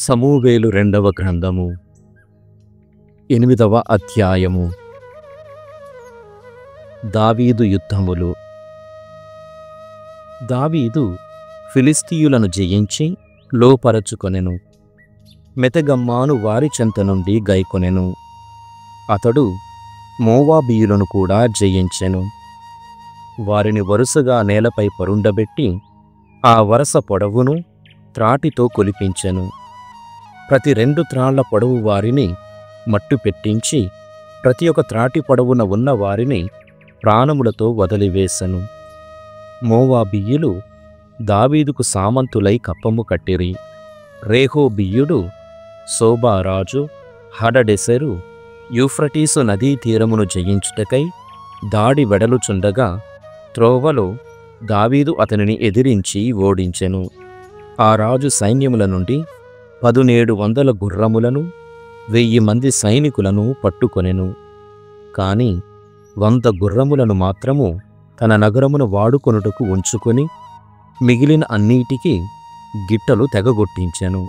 సమూవేలు రెండవ గ్రంథము 8వ అధ్యాయము. దావీదు యుద్ధములు. దావీదు ఫిలిస్తీయులను జయించి లోపరచుకొనెను. మెతగమ్మాను వారి చెంత నుండి గైకొనెను. అతడు మోవాబీయులను కూడా జయించెను. వారిని వరుసగా నేలపై పరుండబెట్టి ఆ వరస పొడవును త్రాటితో కొలిపించెను. ప్రతి 2 త్రాళ్ల పొడవు వారిని మట్టు పెట్టించి ప్రతి ఒక్క త్రాటి పొడవున ఉన్న వారిని ప్రాణములతో వదిలివేశను. మోవాబీయులు దావీదుకు సామంతులై కప్పము కట్టిరి. రేహోబీయుడు, సోబారాజు, హడడెసెరు యూఫ్రటీసు నదీ తీరమును జయించుటకై దాడి వెడలుచుండగా త్రోవలో దావీదు అతనిని ఎదిరించి ఓడించెను. ఆ రాజు సైన్యముల నుండి 1700 గుర్రములను 1000 మంది సైనికులను పట్టుకొనెను. కాని 100 గుర్రములను మాత్రము తన నగరమును వాడుకొనుటకు ఉంచుకొని మిగిలిన అన్నిటికీ గిట్టలు తెగగొట్టించెను.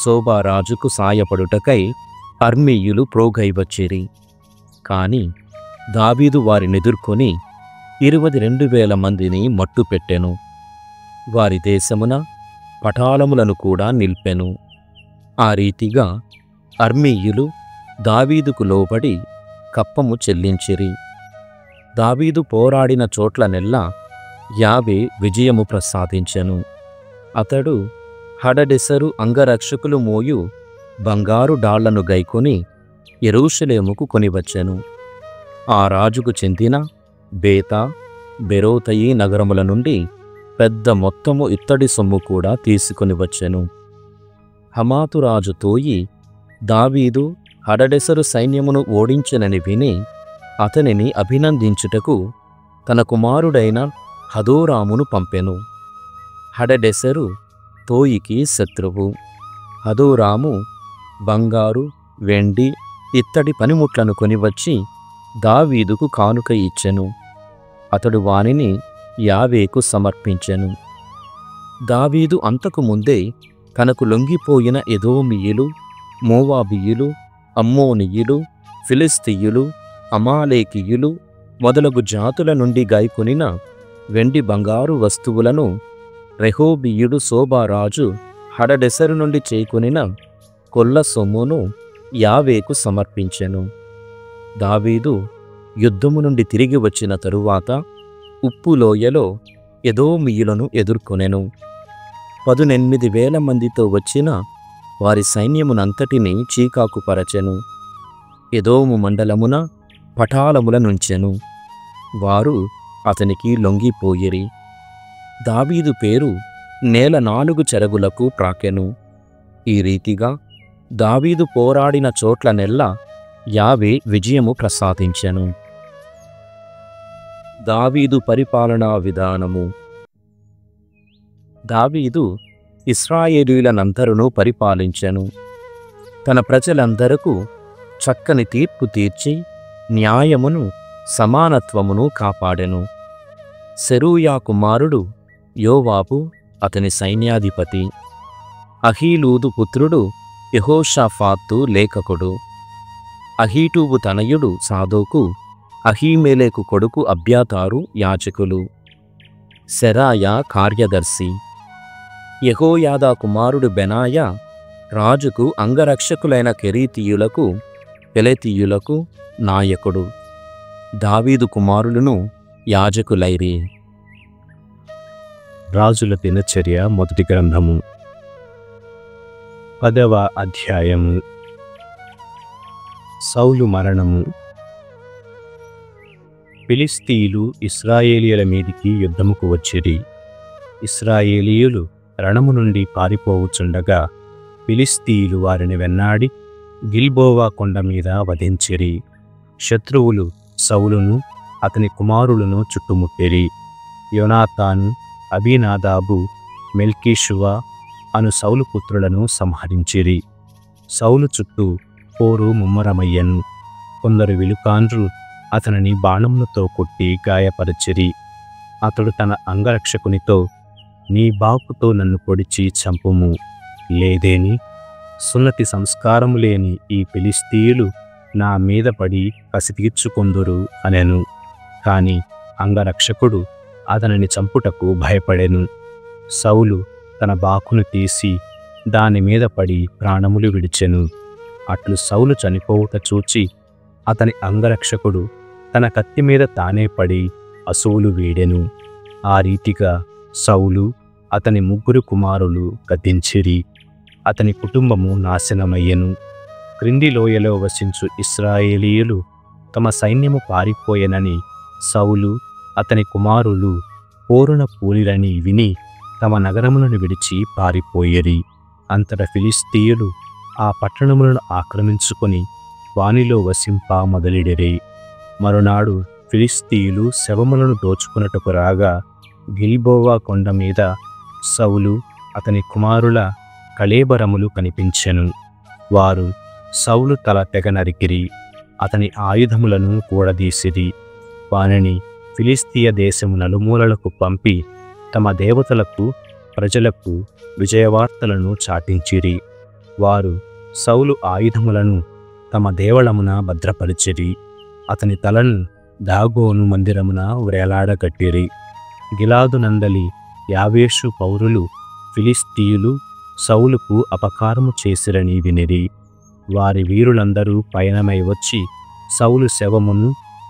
సోబారాజుకు సాయపడుటకై అర్మీయులు ప్రోగైవచ్చిరి. కాని దావీదు వారినెదుర్కొని 22,000 మందిని మట్టుపెట్టెను. వారి దేశమున పటాలములను కూడా నిల్పెను. ఆ రీతిగా అర్మీయులు దావీదుకు లోబడి కప్పము చెల్లించిరి. దావీదు పోరాడిన చోట్లనెల్లా యావే విజయము ప్రసాదించెను. అతడు హడడెసరు అంగరక్షకులు మోయు బంగారు డాళ్లను గైకొని యెరూషలేముకు కొనివచ్చెను. ఆ రాజుకు చెందిన బేతా, బెరోతయి నగరముల నుండి పెద్ద మొత్తము ఇత్తడి సొమ్ము కూడా తీసుకొని వచ్చెను. హమాతు రాజు తోయి దావీదు హడడెసరు సైన్యమును ఓడించెనని విని అతనిని అభినందించుటకు తన కుమారుడైన హదోరామును పంపెను. హడడెసరు తోయికి శత్రువు. హదోరాము బంగారు, వెండి, ఇత్తడి పనిముట్లను కొనివచ్చి దావీదుకు కానుక ఇచ్చెను. అతడు వానిని యావేకు సమర్పించెను. దావీదు అంతకు ముందే తనకు లొంగిపోయిన ఎదోమీయులు, మోవాబీయులు, అమ్మోనీయులు, ఫిలిస్తీయులు, అమాలేకీయులు మొదలగు జాతుల నుండి గైకొనిన వెండి బంగారు వస్తువులను రెహోబీయుడు సోబారాజు హడడెసరు నుండి చేకొనిన కొల్ల సొమ్మును యావేకు సమర్పించెను. దావీదు యుద్ధము నుండి తిరిగి వచ్చిన తరువాత ఉప్పులోయలో ఎదోమీయులను ఎదుర్కొనెను. 18,000 మందితో వచ్చిన వారి సైన్యమునంతటినీ చీకాకుపరచెను. ఎదోము మండలమున పటాలముల నుంచెను. వారు అతనికి లొంగిపోయిరి. దావీదు పేరు నేల 4 చెరగులకు ప్రాకెను. ఈ రీతిగా దావీదు పోరాడిన చోట్లనెల్లా యావే విజయము ప్రసాదించెను. దావీదు పరిపాలనా విధానము. దావీదు ఇశ్రాయేలీయులనందరును పరిపాలించెను. తన ప్రజలందరకు చక్కని తీర్పు తీర్చి న్యాయమును, సమానత్వమును కాపాడెను. సెరూయా కుమారుడు యోవాబు అతని సైన్యాధిపతి. అహీలూదు పుత్రుడు యెహోషాఫాతు లేఖకుడు. అహీటూబు తనయుడు సాదోకు, అహీమెలెకు కొడుకు అబ్యాతారు యాజకులు. సెరాయా కార్యదర్శి. యెహోయాదా కుమారుడు బెనాయా రాజుకు అంగరక్షకులైన కెరీతీయులకు, పెలెతీయులకు నాయకుడు. దావీదు కుమారులను యాజకులైరి. రాజుల దినచర్య మొదటి గ్రంథము 10వ అధ్యాయము. సౌలు మరణము. ఫిలిస్తీయులు ఇశ్రాయేలీయుల మీదికి యుద్ధముకు వచ్చిరి. ఇశ్రాయేలీయులు రణము నుండి పారిపోవుచుండగా ఫిలిస్తీయులు వారిని వెన్నాడి గిల్బోవా కొండ మీద వధించిరి. శత్రువులు సౌలును అతని కుమారులను చుట్టుముట్టిరి. యోనాతాను, అబీనాదాబు, మెల్కీషువా అను సౌలు పుత్రులను సంహరించిరి. సౌలు చుట్టూ పోరు ముమ్మరమయ్యను. కొందరు విలుకాండ్రు అతనిని బాణములతో కొట్టి గాయపరచిరి. అతడు తన అంగరక్షకునితో, నీ బాకుతో నన్ను పొడిచి చంపుము, లేదేని సున్నతి సంస్కారము లేని ఈ ఫిలిష్తీయులు నా మీద పడి కసి తీర్చుకొందురు అనెను. కాని అంగరక్షకుడు అతనిని చంపుటకు భయపడెను. సౌలు తన బాకును తీసి దాని మీద పడి ప్రాణములు విడిచెను. అట్లు సౌలు చనిపోవుట చూచి అతని అంగరక్షకుడు తన కత్తి మీద తానే పడి అసువులు వీడెను. ఆ రీతిగా సౌలు అతని 3 కుమారులు గతించిరి. అతని కుటుంబము నాశనమయ్యెను. క్రింది లోయలో వసించు ఇశ్రాయేలీయులు తమ సైన్యము పారిపోయెనని సౌలు అతని కుమారులు పోరున పూలిరని విని తమ నగరములను విడిచి పారిపోయిరి. అంతట ఫిలిష్తీయులు ఆ పట్టణములను ఆక్రమించుకొని వానిలో వసింప మొదలిడిరి. మరునాడు ఫిలిష్తీయులు శవములను దోచుకున్నట్టుకు రాగా గిల్బోవా కొండ మీద సౌలు అతని కుమారుల కళేబరములు కనిపించెను. వారు సౌలు తల తెగ నరికిరి, అతని ఆయుధములను కూడదీసిరి. వానిని ఫిలిష్తీయ దేశము నలుమూలలకు పంపి తమ దేవతలకు ప్రజలకు విజయవార్తలను చాటించిరి. వారు సౌలు ఆయుధములను తమ దేవళమున భద్రపరిచిరి. అతని తలను దాగోను మందిరమున వ్రేలాడగట్టిరి. గిలాదు నందలి యావేషు పౌరులు ఫిలిష్తీయులు సౌలుకు అపకారము చేసిరని వినిరి. వారి వీరులందరూ పయనమై వచ్చి సౌలు శవమును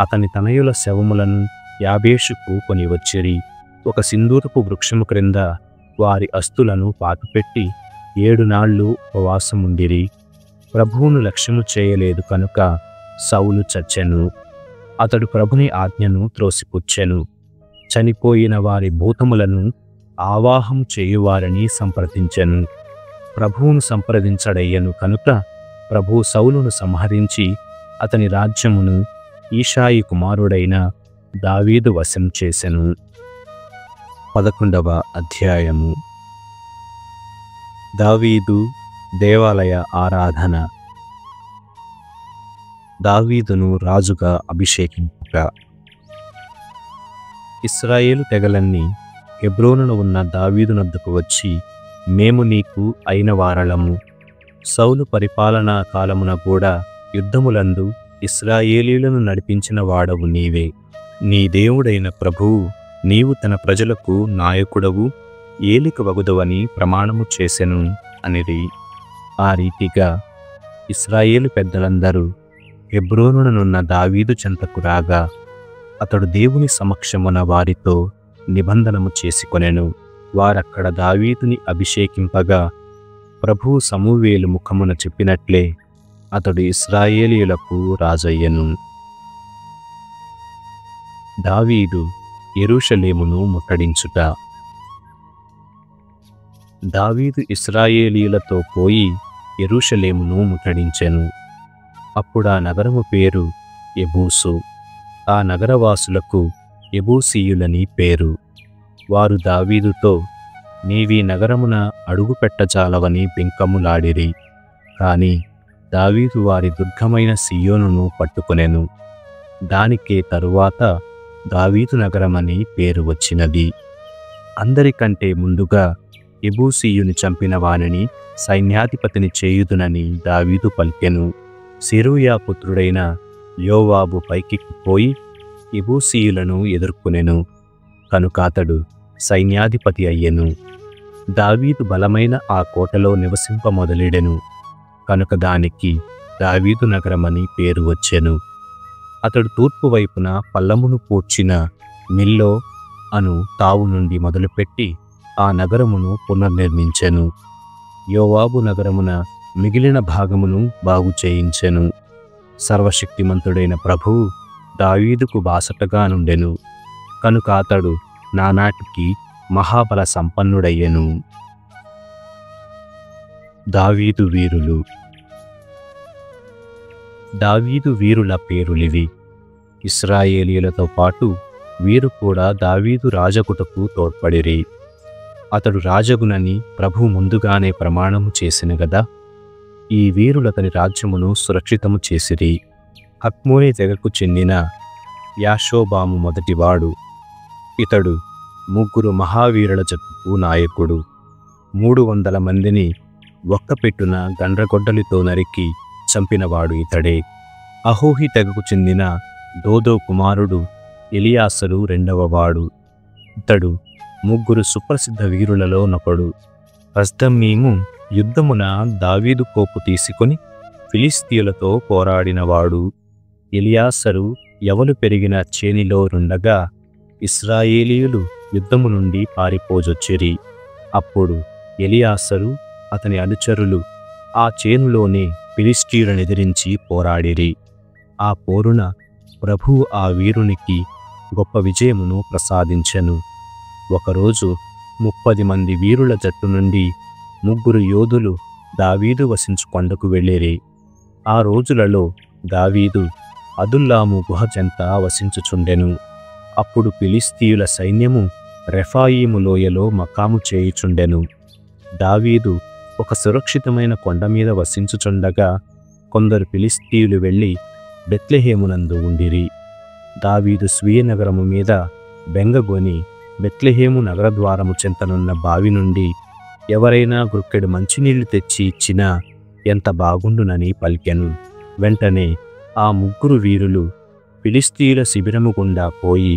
అతని తనయుల శవములను యాబేషుకు కొనివచ్చిరి. ఒక సింధూరపు వృక్షము క్రింద వారి అస్తులను పాతిపెట్టి 7 నాళ్ళు ఉపవాసముండిరి. ప్రభువును లక్ష్యము చేయలేదు కనుక సౌలు చచ్చెను. అతడు ప్రభుని ఆజ్ఞను త్రోసిపుచ్చెను. చనిపోయిన వారి భూతములను ఆవాహం చేయువారని సంప్రదించెను. ప్రభువును సంప్రదించడయ్యను కనుక ప్రభు సౌలును సంహరించి అతని రాజ్యమును ఈషాయి కుమారుడైన దావీదు వశం చేసెను. 11వ అధ్యాయము. దావీదు దేవాలయ ఆరాధన. దావీదును రాజుగా అభిషేకింపుట. ఇశ్రాయేలు తెగలన్నీ హెబ్రోనున ఉన్న దావీదునొద్దకు వచ్చి, మేము నీకు అయిన వారలము. సౌలు పరిపాలనా కాలమున కూడా యుద్ధములందు ఇశ్రాయేలీయులను నడిపించిన వాడవు నీవే. నీ దేవుడైన ప్రభువు నీవు తన ప్రజలకు నాయకుడవు, ఏలిక వగుదవని ప్రమాణము చేసెను అనిరి. ఆ రీతిగా ఇశ్రాయేలు పెద్దలందరూ హెబ్రోనుననున్న దావీదు చెంతకు రాగా అతడు దేవుని సమక్షమున వారితో నిబంధనము చేసుకొనెను. వారక్కడ దావీదుని అభిషేకింపగా ప్రభువు సమూవేలు ముఖమున చెప్పినట్లే అతడు ఇశ్రాయేలీయులకు రాజయ్యెను. దావీదు యెరూషలేమును ముట్టడించుట. దావీదు ఇశ్రాయేలీయులతో పోయి యెరూషలేమును ముట్టడించెను. అప్పుడా నగరము పేరు యెబూసు. ఆ నగరవాసులకు యెబూసీయులని పేరు. వారు దావీదుతో, నీవీ నగరమున అడుగుపెట్టజాలవని బింకములాడిరి. కాని దావీదు వారి దుర్గమైన సియోనును పట్టుకొనెను. దానికే తరువాత దావీదు నగరమని పేరు వచ్చినది. అందరికంటే ముందుగా యెబూసీయుని చంపిన వానిని సైన్యాధిపతిని చేయుదునని దావీదు పలికెను. సెరూయా పుత్రుడైన యోవాబు పైకిపోయి యెబూసీయులను ఎదుర్కొనెను. కనుక అతడు సైన్యాధిపతి అయ్యెను. దావీదు బలమైన ఆ కోటలో నివసింప మొదలెడెను. కనుక దానికి దావీదు నగరమని పేరు వచ్చెను. అతడు తూర్పు వైపున పల్లమును పూడ్చిన మిల్లో అను తావు నుండి మొదలుపెట్టి ఆ నగరమును పునర్నిర్మించెను. యోవాబు నగరమున మిగిలిన భాగమును బాగు చేయించెను. సర్వశక్తిమంతుడైన ప్రభువు దావీదుకు బాసటగా నుండెను. కనుక అతడు నానాటికి మహాబల సంపన్నుడయ్యెను. దావీదు వీరులు. దావీదు వీరుల పేరులివి. ఇశ్రాయేలీయులతో పాటు వీరు కూడా దావీదు రాజగుటకు తోడ్పడిరి. అతడు రాజగునని ప్రభువు ముందుగానే ప్రమాణము చేసిన గదా. ఈ వీరులతని రాజ్యమును సురక్షితము చేసిరి. హక్మోని తెగకు చెందిన యాషోబాము మొదటివాడు. ఇతడు 3 మహావీరుల జట్టుకు నాయకుడు. 300 మందిని ఒక్కపెట్టున గండ్రగొడ్డలితో నరికి చంపినవాడు ఇతడే. అహోహి తెగకు చెందిన దోదో కుమారుడు ఎలియాసరు రెండవవాడు. ఇతడు ముగ్గురు సుప్రసిద్ధ వీరులలో నొకడు. రస్దమ్మీము యుద్ధమున దావీదు కోపు తీసుకొని ఫిలిస్తీయులతో పోరాడినవాడు. ఎలియాసరు యవలు పెరిగిన చేనిలో నుండగా ఇశ్రాయేలీయులు యుద్ధము నుండి పారిపోజొచ్చిరి. అప్పుడు ఎలియాసరు అతని అనుచరులు ఆ చేనులోనే ఫిలిస్తీయులనెదిరించి పోరాడిరి. ఆ పోరున ప్రభువు ఆ వీరునికి గొప్ప విజయమును ప్రసాదించెను. ఒకరోజు 30 మంది వీరుల జట్టు నుండి 3 యోధులు దావీదు వసించు కొండకు వెళ్ళిరి. ఆ రోజులలో దావీదు అదుల్లాము గుహ చెంత వసించుచుండెను. అప్పుడు ఫిలిస్తీయుల సైన్యము రెఫాయీము లోయలో మకాము చేయుచుండెను. దావీదు ఒక సురక్షితమైన కొండ మీద వసించుచుండగా కొందరు ఫిలిస్తీయులు వెళ్ళి బెత్లెహేమునందు ఉండిరి. దావీదు స్వీయ నగరము మీద బెంగగొని బెత్లెహేము నగరద్వారము చెంతనున్న బావి నుండి ఎవరైనా గుక్కెడు మంచినీళ్లు తెచ్చి ఇచ్చినా ఎంత బాగుండునని పలికెను. వెంటనే ఆ 3 వీరులు ఫిలిస్తీయుల శిబిరము గుండా పోయి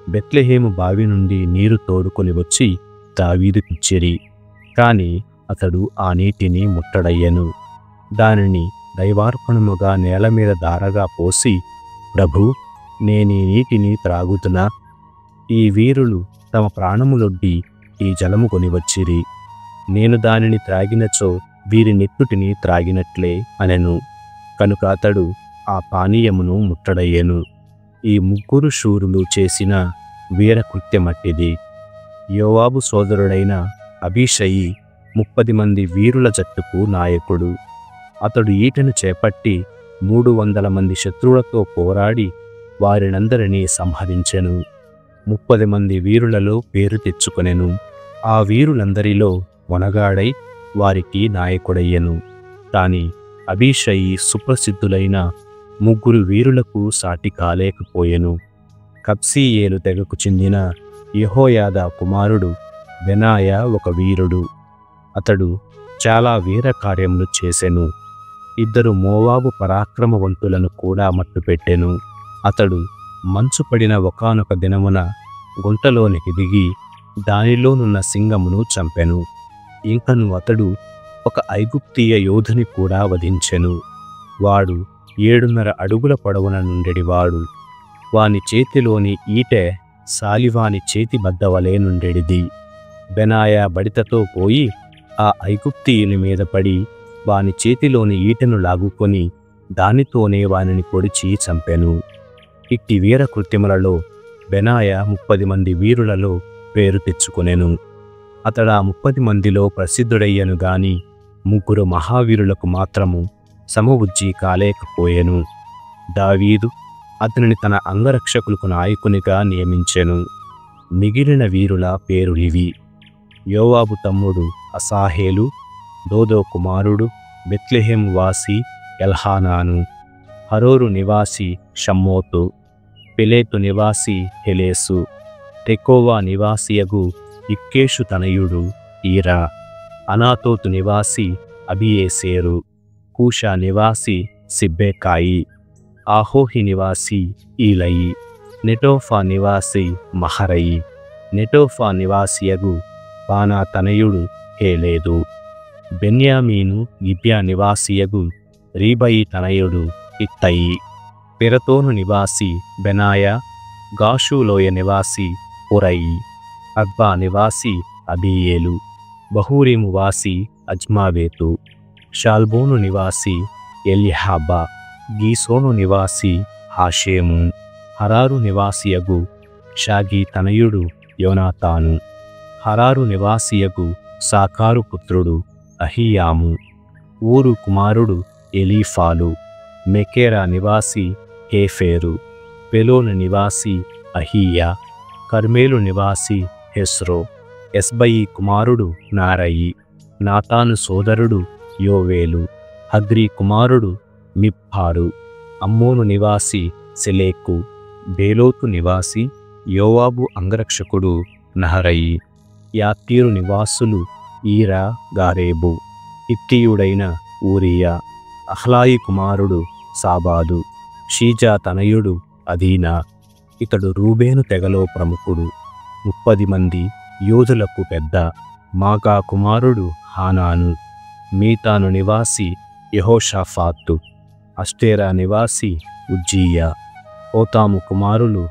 బెత్లెహేము బావి నుండి నీరు తోడుకొని వచ్చి దావీదుకిచ్చిరి. కాని అతడు ఆ నీటిని ముట్టడయ్యెను. దానిని దైవార్పణముగా నేల మీద దారగా పోసి, ప్రభూ, నేనీ నీటిని త్రాగుతున్నా. ఈ వీరులు తమ ప్రాణములొడ్డి ఈ జలము కొనివచ్చిరి. నేను దానిని త్రాగినచో వీరి నెత్తుటిని త్రాగినట్లే అనెను. కనుక అతడు ఆ పానీయమును ముట్టడయ్యెను. ఈ 3 శూరులు చేసిన వీరకృత్యమట్టిది. యోవాబు సోదరుడైన అబీషయి 30 మంది వీరుల జట్టుకు నాయకుడు. అతడు ఈటెను చేపట్టి 300 మంది శత్రువులతో పోరాడి వారినందరినీ సంహరించెను. 30 మంది వీరులలో పేరు తెచ్చుకొనెను. ఆ వీరులందరిలో మొనగాడై వారికి నాయకుడయ్యెను. కాని అబీషయి సుప్రసిద్ధులైన 3 వీరులకు సాటి కాలేకపోయెను. కబ్సీయేలు తెగకు చెందిన యెహోయాదా కుమారుడు బెనాయా ఒక వీరుడు. అతడు చాలా వీర కార్యములు చేసెను. 2 మోవాబు పరాక్రమవంతులను కూడా మట్టుపెట్టెను. అతడు మంచు పడిన ఒకానొక దినమున గుంటలోనికి దిగి దానిలోనున్న సింగమును చంపెను. ఇంకను అతడు ఒక ఐగుప్తీయ యోధుని కూడా వధించెను. వాడు 7.5 అడుగుల పొడవున నుండెడివాడు. వాని చేతిలోని ఈటె సాలివాని చేతి బద్దవలే నుండెడిది. బెనాయా బడితతో పోయి ఆ ఐగుప్తీయుని మీద పడి వాని చేతిలోని ఈటెను లాగుకొని దానితోనే వానిని పొడిచి చంపెను. ఇట్టి వీరకృత్యములలో బెనాయా 30 మంది వీరులలో పేరు తెచ్చుకొనెను. అతడా 30 మందిలో ప్రసిద్ధుడయ్యను గాని 3 మహావీరులకు మాత్రము సమవుజ్జి కాలేకపోయెను. దావీదు అతనిని తన అంగరక్షకులకు నాయకునిగా నియమించెను. మిగిలిన వీరుల పేరులివి: యోవాబు తమ్ముడు అసాహేలు, దోదో కుమారుడు బెత్లెహేము వాసి ఎల్హానాను, హరోరు నివాసి షమ్మోతు, పెలేతు నివాసి హెలేసు, తెకోవా నివాసియగు ఇక్కేషు తనయుడు ఈరా, అనాతోతు నివాసి అబియేసేరు, కూషా నివాసి సిబ్బెకాయి, ఆహోహి నివాసి ఈలయి, నెటోఫా నివాసి మహరయి, నెటోఫా నివాసియగు బానా తనయుడు హేలేదు, బెన్యామీను గిబ్యా నివాసియగు రీబయి తనయుడు ఇత్తయి, పిరతోను నివాసి బెనాయా, గాషులోయ నివాసి పురయి, అర్బా నివాసి అబీయేలు, బహూరీము వాసి అజ్మావేతు, షాల్బోను నివాసి ఎల్యహాబా, గీసోను నివాసి హాషేము, హరారు నివాసియగు షాగి తనయుడు యోనాతాను, హరారు నివాసియగు సాకారు పుత్రుడు అహియాము, ఊరు కుమారుడు ఎలీఫాలు, మెకేరా నివాసి హేఫేరు, పెలోను నివాసి అహీయా, కర్మేలు నివాసి హెస్రో, ఎస్బయి కుమారుడు నారయి, నాతాను సోదరుడు యోవేలు, హగ్రీ కుమారుడు మిప్హారు, అమ్మోను నివాసి సెలేకు, బేలోతు నివాసి యోవాబు అంగరక్షకుడు నహరయి, యాతీరు నివాసులు ఈరా, గారేబు, ఇత్తీయుడైన ఊరియా, అహ్లాయి కుమారుడు సాబాదు, షీజా తనయుడు అదీనా. ఇతడు రూబేను తెగలో ప్రముఖుడు, 30 మంది యోధులకు పెద్ద. మాకా కుమారుడు హానాను, మీతాను నివాసి యెహోషాఫాతు, అష్టేరా నివాసి ఉజ్జీయా. హోతాము కుమారులు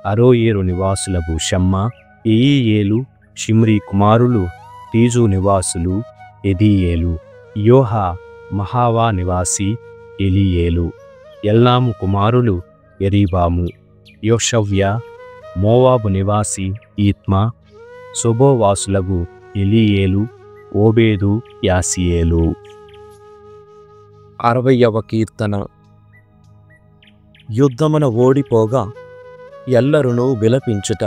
అరోయేరు నివాసులకు షమ్మా, ఎయీయేలు. షిమ్రీ కుమారులు తీజు నివాసులు ఎదీయేలు, యోహా మహావా నివాసి ఎలీయేలు. ఎల్నాము కుమారులు ఎరీబాము, యోషవ్య. మోవాబు నివాసి ఈత్మా, సొబోవాసులగు ఎలీయేలు, ఓబేదు, యాసియేలు. 60వ కీర్తన. యుద్ధమున ఓడిపోగా ఎల్లరునూ విలపించుట.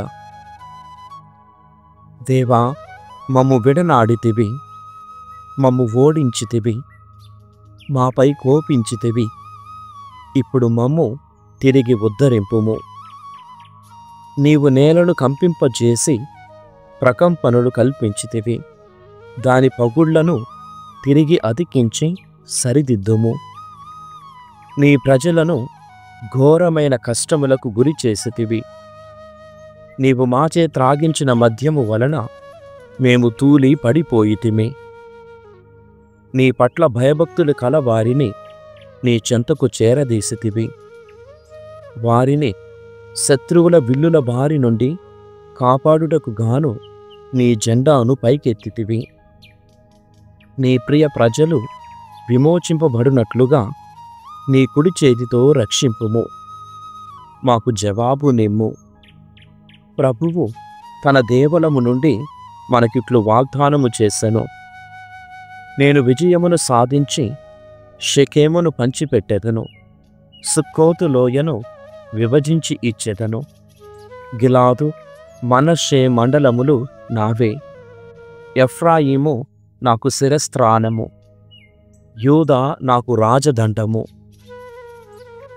దేవా, మమ్ము విడనాడితివి, మమ్ము ఓడించితివి, మాపై కోపించితివి. ఇప్పుడు మమ్ము తిరిగి ఉద్ధరింపుము. నీవు నేలను కంపింపజేసి ప్రకంపనలు కల్పించితివి. దాని పగుళ్లను తిరిగి అతికించి సరిదిద్దుము. నీ ప్రజలను ఘోరమైన కష్టములకు గురి చేసితివి. నీవు మాచే త్రాగించిన మద్యము వలన మేము తూలి పడిపోయితిమి. నీ పట్ల భయభక్తులు కల వారిని నీ చెంతకు చేరదీసితివి. వారిని శత్రువుల విల్లుల బారి నుండి కాపాడుటకు గాను నీ జెండాను పైకెత్తితివి. నీ ప్రియ ప్రజలు విమోచింపబడినట్లుగా నీ కుడి చేతితో రక్షింపుము. మాకు జవాబు నిమ్ము. ప్రభువు తన దేవలము నుండి మనకిట్లు వాగ్దానము చేసెను. నేను విజయమును సాధించి షెకెమును పంచిపెట్టెదను, సుక్కోతు లోయను విభజించి ఇచ్చెదను. గిలాదు, మనష్షే మండలములు నావే. ఎఫ్రాయిము నాకు శిరస్త్రాణము, యూదా నాకు రాజదండము.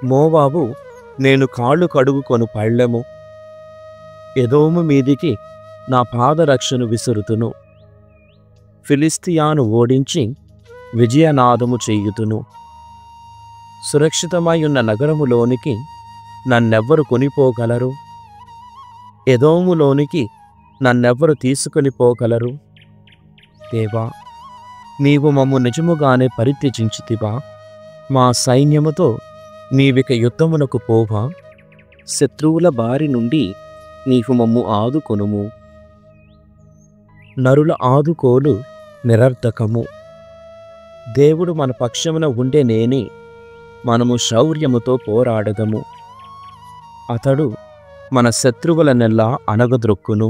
మోవాబు నేను కాళ్ళు కడుగుకొను పళ్ళెము. ఎదోము మీదికి నా పాదరక్షను విసురుతును. ఫిలిస్తియాను ఓడించి విజయనాదము చేయుతును. సురక్షితమై ఉన్న నగరములోనికి నన్నెవ్వరు కొనిపోగలరు? ఎదోములోనికి నన్నెవ్వరు తీసుకొని పోగలరు? దేవా, నీవు మమ్ము నిజముగానే పరిత్యజించితివా? మా సైన్యముతో నీవిక యుద్ధమునకు పోవా? శత్రువుల బారి నుండి నీవు మమ్ము ఆదుకొనుము. నరుల ఆదుకోలు నిరర్ధకము. దేవుడు మన పక్షమున ఉండెనేని మనము శౌర్యముతో పోరాడదము. అతడు మన శత్రువులనెల్లా అణగద్రొక్కును.